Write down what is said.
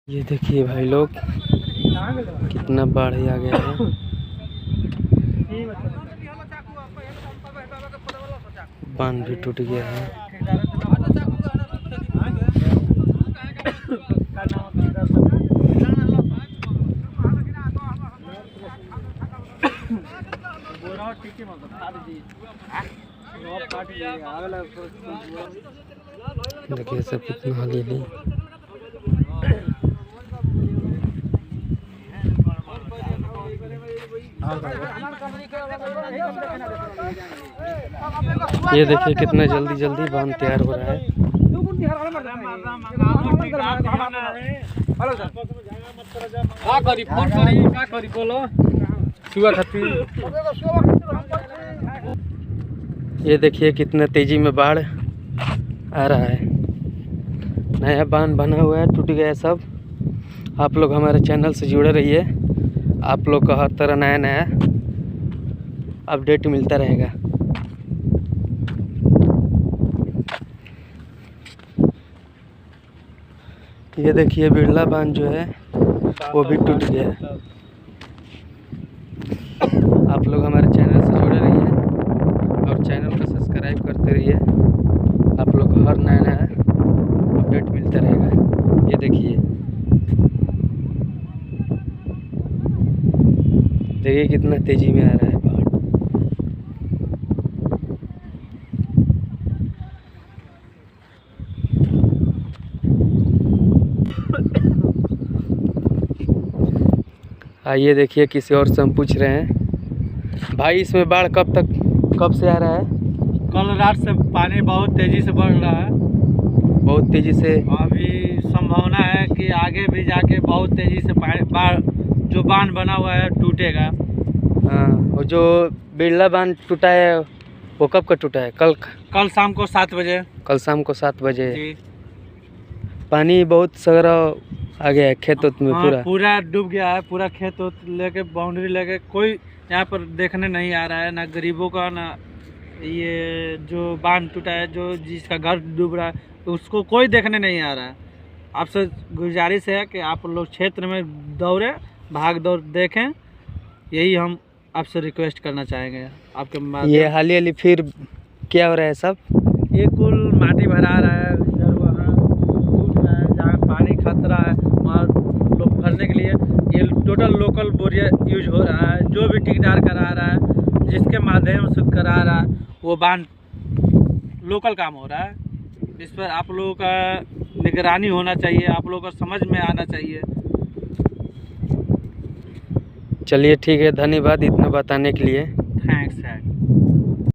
ये देखिए भाई लोग कितना बाढ़ आ गया है। बांध भी टूट गया है। देखिए सब कितना हली ये देखिए कितना जल्दी जल्दी बांध तैयार हो रहा है। ये देखिए कितना तेजी में बाढ़ आ रहा है। नया बांध बना हुआ है, टूट गया सब। आप लोग हमारे चैनल से जुड़े रहिए, आप लोग को हर तरह नया नया अपडेट मिलता रहेगा। ये देखिए बिरला बांध जो है वो भी टूट गया है। आप लोग हमारे चैनल से जुड़े रहिए और चैनल को सब्सक्राइब करते रहिए। आप लोग को हर नया नया अपडेट मिलता रहेगा। ये देखिए कितना तेजी में आ रहा है बाढ़। आइए देखिए किसी और से हम पूछ रहे हैं, भाई इसमें बाढ़ कब से आ रहा है? कल रात से पानी बहुत तेजी से बढ़ रहा है। बहुत तेजी से अभी संभावना है कि आगे भी जाके बहुत तेजी से बाढ़ जो बांध बना हुआ है टूटेगा। हाँ, वो जो बिरला बांध टूटा है वो कब का टूटा है? कल शाम को 7 बजे। कल शाम को 7 बजे जी। पानी बहुत सगरा आ गया है खेत में। हाँ, पूरा डूब गया है। पूरा खेत लेके बाउंड्री लेके कोई यहाँ पर देखने नहीं आ रहा है, ना गरीबों का, ना ये जो बांध टूटा है, जो जिसका घर डूब रहा है उसको कोई देखने नहीं आ रहा है। आपसे गुजारिश है कि आप लोग क्षेत्र में दौड़े, भाग दौड़ देखें, यही हम आपसे रिक्वेस्ट करना चाहेंगे आपके। ये हाली फिर क्या हो रहा है? सब ये कुल माटी भरा रहा है, इधर वहाँ टूट रहा है, जहाँ पानी खतरा है वहाँ लोग भरने के लिए ये टोटल लोकल बोरिया यूज हो रहा है। जो भी ठेकेदार करा रहा है, जिसके माध्यम से करा रहा है, वो बांध लोकल काम हो रहा है। इस पर आप लोगों का निगरानी होना चाहिए, आप लोगों को समझ में आना चाहिए। चलिए ठीक है, धन्यवाद इतना बताने के लिए। थैंक्स है।